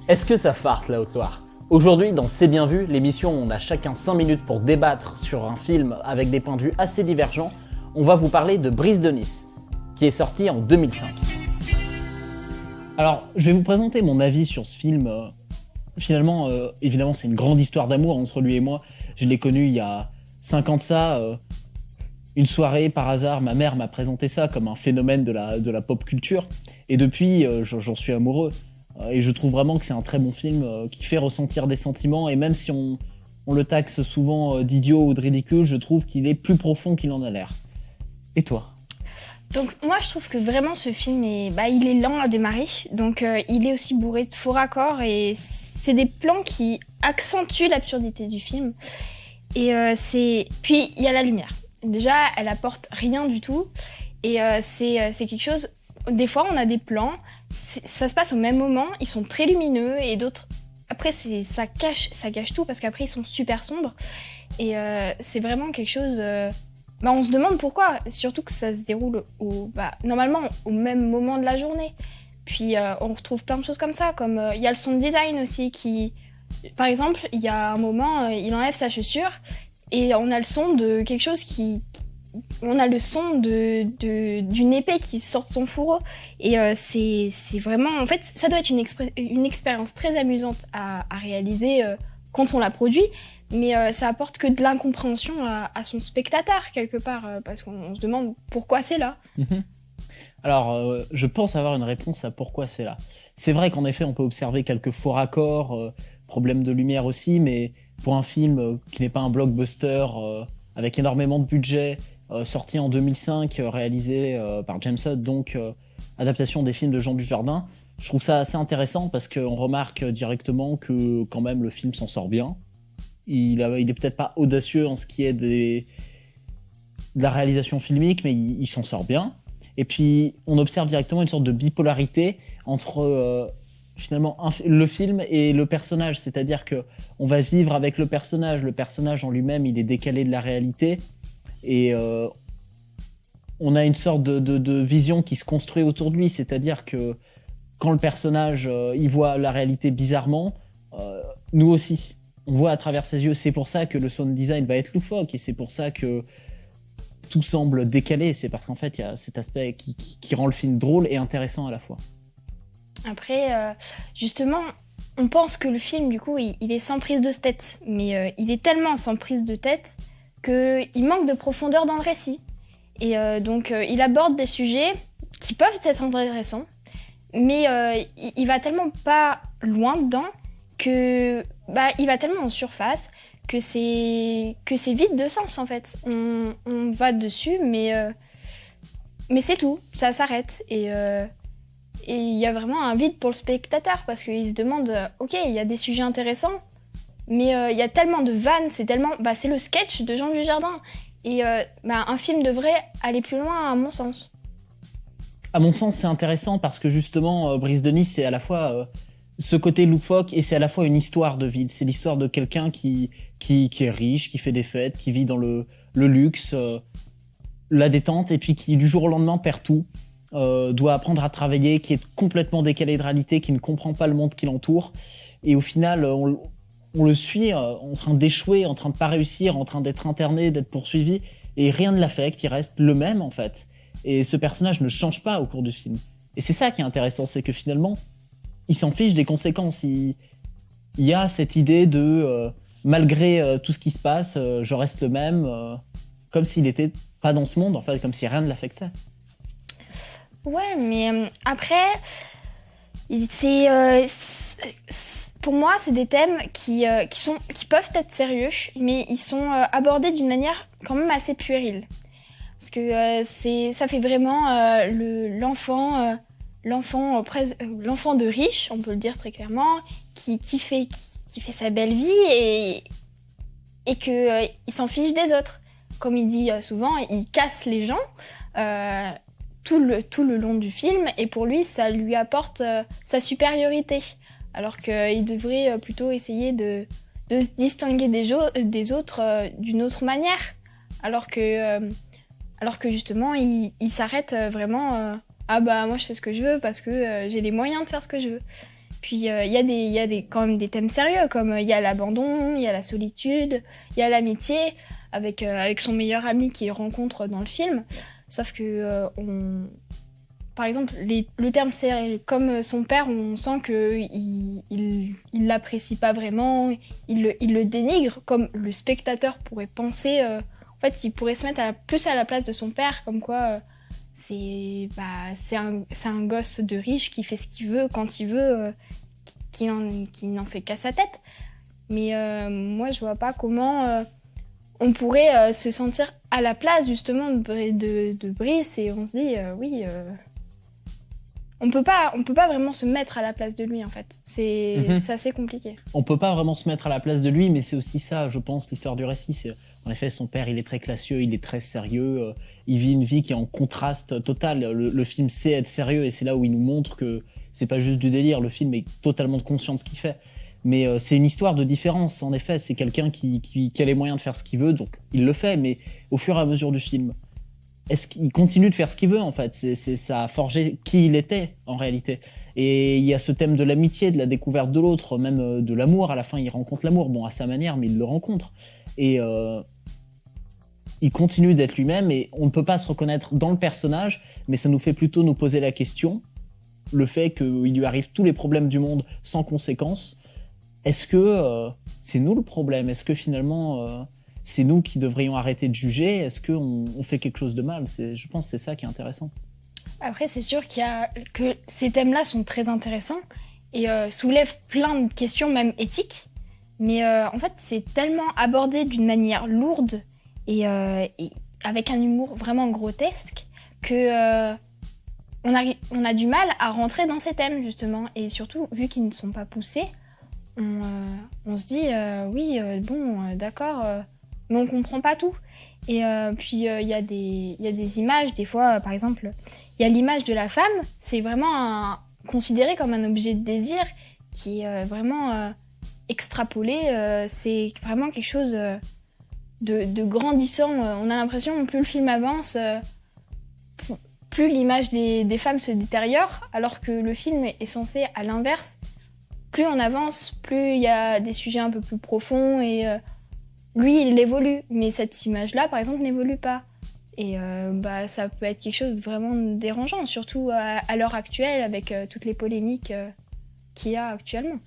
Est-ce que ça farte la Haute-Loire ? Aujourd'hui, dans C'est bien vu, l'émission où on a chacun 5 minutes pour débattre sur un film avec des points de vue assez divergents, on va vous parler de Brise de Nice, qui est sorti en 2005. Alors, je vais vous présenter mon avis sur ce film. Finalement, évidemment, c'est une grande histoire d'amour entre lui et moi. Je l'ai connu il y a 5 ans de ça. Une soirée, par hasard, ma mère m'a présenté ça comme un phénomène de la pop culture. Et depuis, j'en suis amoureux. Et je trouve vraiment que c'est un très bon film qui fait ressentir des sentiments. Et même si on le taxe souvent d'idiot ou de ridicule, je trouve qu'il est plus profond qu'il en a l'air. Et toi ? Donc moi je trouve que vraiment ce film il est lent à démarrer, donc il est aussi bourré de faux raccords et c'est des plans qui accentuent l'absurdité du film. Et puis il y a la lumière. Déjà elle apporte rien du tout et c'est quelque chose. Des fois on a des plans, ça se passe au même moment, ils sont très lumineux et d'autres. Après ça gâche tout parce qu'après ils sont super sombres et c'est vraiment quelque chose. On se demande pourquoi, surtout que ça se déroule normalement au même moment de la journée. Puis on retrouve plein de choses comme ça, comme il y a le sound design aussi qui... Par exemple, il y a un moment, il enlève sa chaussure et on a le son de quelque chose on a le son d'une épée qui sort de son fourreau. Et c'est vraiment... En fait, ça doit être une expérience très amusante à réaliser quand on la produit. Mais ça apporte que de l'incompréhension à son spectateur, quelque part, parce qu'on se demande pourquoi c'est là. Alors, je pense avoir une réponse à pourquoi c'est là. C'est vrai qu'en effet, on peut observer quelques faux raccords, problèmes de lumière aussi, mais pour un film qui n'est pas un blockbuster, avec énormément de budget, sorti en 2005, réalisé par James Hutt, donc adaptation des films de Jean Dujardin, je trouve ça assez intéressant parce qu'on remarque directement que quand même le film s'en sort bien. Il est peut-être pas audacieux en ce qui est de la réalisation filmique, mais il s'en sort bien. Et puis, on observe directement une sorte de bipolarité entre finalement le film et le personnage. C'est-à-dire qu'on va vivre avec le personnage. Le personnage en lui-même, il est décalé de la réalité. Et on a une sorte de vision qui se construit autour de lui. C'est-à-dire que quand le personnage il voit la réalité bizarrement, nous aussi. On voit à travers ses yeux, c'est pour ça que le sound design va être loufoque et c'est pour ça que tout semble décalé. C'est parce qu'en fait, il y a cet aspect qui rend le film drôle et intéressant à la fois. Après, justement, on pense que le film, du coup, il est sans prise de tête. Mais il est tellement sans prise de tête qu'il manque de profondeur dans le récit. Et donc, il aborde des sujets qui peuvent être intéressants, mais il va tellement pas loin dedans que il va tellement en surface que c'est vide de sens en fait. On va dessus, mais c'est tout, ça s'arrête. Et il y a vraiment un vide pour le spectateur parce qu'il se demande, ok, il y a des sujets intéressants, mais il y a tellement de vannes, c'est le sketch de Jean Dujardin. Et un film devrait aller plus loin à mon sens. À mon sens, c'est intéressant parce que justement, Brise de Nice, c'est à la fois... ce côté loufoque et c'est à la fois une histoire de vie. C'est l'histoire de quelqu'un qui est riche, qui fait des fêtes, qui vit dans le luxe, la détente et puis qui du jour au lendemain perd tout, doit apprendre à travailler, qui est complètement décalé de réalité, qui ne comprend pas le monde qui l'entoure et au final on le suit en train d'échouer, en train de pas réussir, en train d'être interné, d'être poursuivi et rien ne l'affecte, il reste le même en fait. Et ce personnage ne change pas au cours du film. Et c'est ça qui est intéressant, c'est que finalement il s'en fiche des conséquences. Il y a cette idée de, malgré tout ce qui se passe, je reste le même, comme s'il n'était pas dans ce monde, en fait, comme si rien ne l'affectait. Ouais, mais après, pour moi, c'est des thèmes qui peuvent être sérieux, mais ils sont abordés d'une manière quand même assez puérile. Parce que ça fait vraiment l'enfant de riche, on peut le dire très clairement, qui fait sa belle vie et qu'il s'en fiche des autres. Comme il dit souvent, il casse les gens. tout le long du film, et pour lui, ça lui apporte sa supériorité, alors qu'il devrait plutôt essayer de se distinguer des autres d'une autre manière, alors que justement, il s'arrête vraiment ah bah moi je fais ce que je veux parce que j'ai les moyens de faire ce que je veux. Puis il y a quand même des thèmes sérieux, comme il y a l'abandon, il y a la solitude, il y a l'amitié, avec son meilleur ami qu'il rencontre dans le film. Sauf que, par exemple, le terme sérieux, comme son père, on sent qu'il l'apprécie pas vraiment, il le dénigre, comme le spectateur pourrait penser. En fait, il pourrait se mettre plus à la place de son père, comme quoi c'est un gosse de riche qui fait ce qu'il veut, quand il veut, qui n'en fait qu'à sa tête. Mais moi, je vois pas comment on pourrait se sentir à la place justement de Brice, et on se dit oui, on peut pas vraiment se mettre à la place de lui en fait. C'est assez compliqué. On peut pas vraiment se mettre à la place de lui, mais c'est aussi ça, je pense, l'histoire du récit. C'est en effet son père, il est très classieux, il est très sérieux, il vit une vie qui est en contraste total. Le film sait être sérieux, et c'est là où il nous montre que c'est pas juste du délire. Le film est totalement conscient de ce qu'il fait. Mais c'est une histoire de différence, en effet. C'est quelqu'un qui a les moyens de faire ce qu'il veut, donc il le fait, mais au fur et à mesure du film, est-ce qu'il continue de faire ce qu'il veut, en fait? Ça a forgé qui il était, en réalité. Et il y a ce thème de l'amitié, de la découverte de l'autre, même de l'amour. À la fin, il rencontre l'amour, bon, à sa manière, mais il le rencontre. Et il continue d'être lui-même, et on ne peut pas se reconnaître dans le personnage, mais ça nous fait plutôt nous poser la question, le fait qu'il lui arrive tous les problèmes du monde sans conséquence. Est-ce que c'est nous le problème? Est-ce que finalement, c'est nous qui devrions arrêter de juger? Est-ce qu'on fait quelque chose de mal? Je pense que c'est ça qui est intéressant. Après, c'est sûr que ces thèmes-là sont très intéressants et soulèvent plein de questions, même éthiques. Mais en fait, c'est tellement abordé d'une manière lourde et avec un humour vraiment grotesque que on a du mal à rentrer dans ces thèmes, justement. Et surtout, vu qu'ils ne sont pas poussés, on se dit oui, bon, d'accord, mais on comprend pas tout. Et puis il y a des images, des fois, par exemple, il y a l'image de la femme, c'est vraiment considéré comme un objet de désir qui est vraiment extrapolé. C'est vraiment quelque chose de grandissant. On a l'impression, plus le film avance, plus l'image des femmes se détériore, alors que le film est censé, à l'inverse, plus on avance, plus il y a des sujets un peu plus profonds et lui, il évolue. Mais cette image-là, par exemple, n'évolue pas. Et ça peut être quelque chose de vraiment dérangeant, surtout à l'heure actuelle, avec toutes les polémiques qu'il y a actuellement.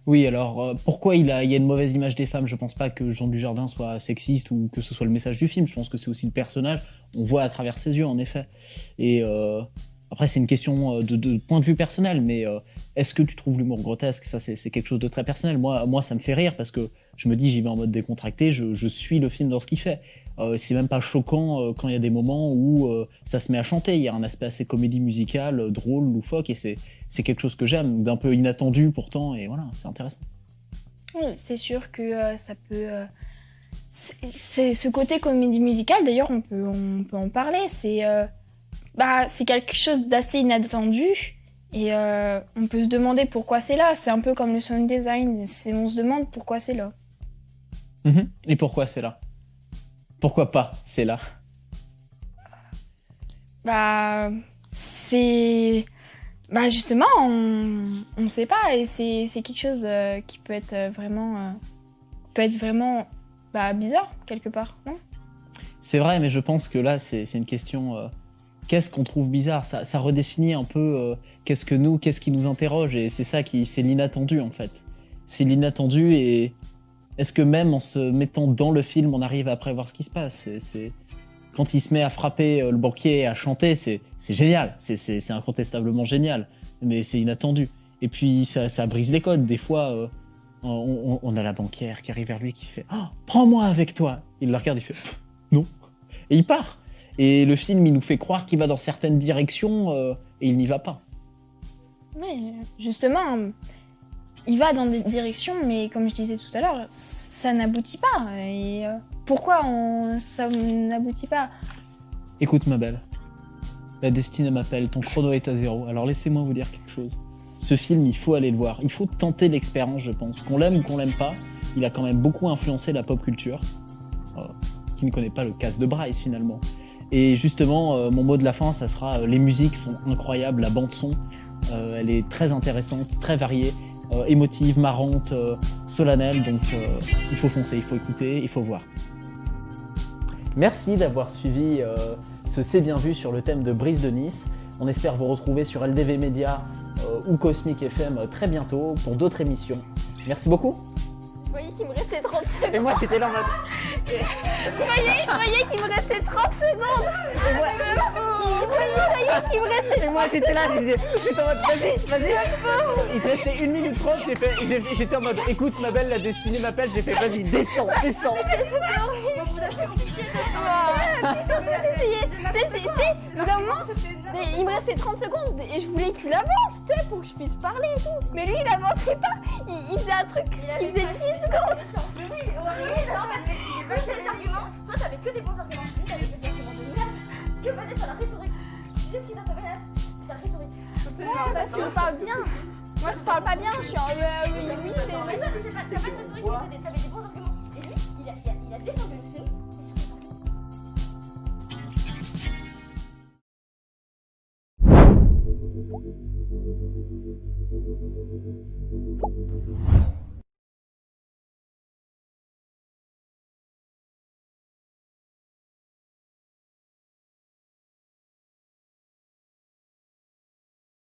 Oui, alors pourquoi il y a une mauvaise image des femmes? Je pense pas que Jean Dujardin soit sexiste ou que ce soit le message du film. Je pense que c'est aussi le personnage. On voit à travers ses yeux, en effet. Et après, c'est une question de point de vue personnel, mais est-ce que tu trouves l'humour grotesque? Ça, c'est quelque chose de très personnel. Moi, ça me fait rire parce que je me dis, j'y vais en mode décontracté, je suis le film dans ce qu'il fait. C'est même pas choquant quand il y a des moments où ça se met à chanter. Il y a un aspect assez comédie musicale, drôle, loufoque, et c'est quelque chose que j'aime, d'un peu inattendu pourtant, et voilà, c'est intéressant. Oui, c'est sûr que ça peut... c'est ce côté comédie musicale, d'ailleurs, on peut en parler. C'est quelque chose d'assez inattendu, et on peut se demander pourquoi c'est là. C'est un peu comme le sound design, on se demande pourquoi c'est là. Et pourquoi c'est là? Pourquoi pas c'est là? C'est... justement, on sait pas, et c'est quelque chose qui peut être vraiment... bizarre, quelque part, non? C'est vrai, mais je pense que là, c'est une question... qu'est-ce qu'on trouve bizarre? Ça redéfinit un peu qu'est-ce qui nous interroge, et c'est ça c'est l'inattendu, en fait. C'est l'inattendu, et est-ce que même en se mettant dans le film, on arrive à prévoir ce qui se passe? Quand il se met à frapper le banquier et à chanter, c'est génial, c'est incontestablement génial, mais c'est inattendu. Et puis ça brise les codes. Des fois, on a la banquière qui arrive vers lui qui fait « Oh, prends-moi avec toi !» Il la regarde, il fait « Non !» Et il part. Et le film, il nous fait croire qu'il va dans certaines directions et il n'y va pas. Oui, justement, il va dans des directions, mais comme je disais tout à l'heure, ça n'aboutit pas. Et pourquoi ça n'aboutit pas? Écoute, ma belle, La destinée m'appelle, ton chrono est à 0. Alors laissez-moi vous dire quelque chose. Ce film, il faut aller le voir. Il faut tenter l'expérience, je pense. Qu'on l'aime ou qu'on l'aime pas, il a quand même beaucoup influencé la pop culture. Qui ne connaît pas le casse de Bryce finalement. Et justement, mon mot de la fin, ça sera les musiques sont incroyables, la bande son, elle est très intéressante, très variée, émotive, marrante, solennelle. Donc il faut foncer, il faut écouter, il faut voir. Merci d'avoir suivi ce C'est bien vu sur le thème de Brise de Nice. On espère vous retrouver sur LDV Media ou Cosmic FM très bientôt pour d'autres émissions. Merci beaucoup. Je voyais qu'il me restait 30 secondes. Et moi, j'étais là en mode... Je voyais qu'il me restait 30 secondes. Je voyais qu'il me restait... Et moi, j'étais là, j'étais en mode, vas-y. Il te restait 1 minute 30, j'étais en mode, écoute ma belle, la destinée m'appelle, j'ai fait, vas-y, descends. Il me restait 30 secondes et je voulais qu'il avance, tu sais, pour que je puisse parler et tout. Mais lui, il avançait pas. Il faisait un truc, il faisait 10 secondes. Oui, non, parce que ces arguments, toi, t'avais que des bons arguments. Lui, t'avais que des arguments de merde. Que basés sur la rhétorique. Tu sais ce qui t'a sauvé là? C'est la rhétorique. Ouais, parce qu'il parle bien. Moi, je parle pas bien, je suis en oui, mais... T'as pas de rhétorique, t'avais des bons arguments. Et lui, il a défendu le film.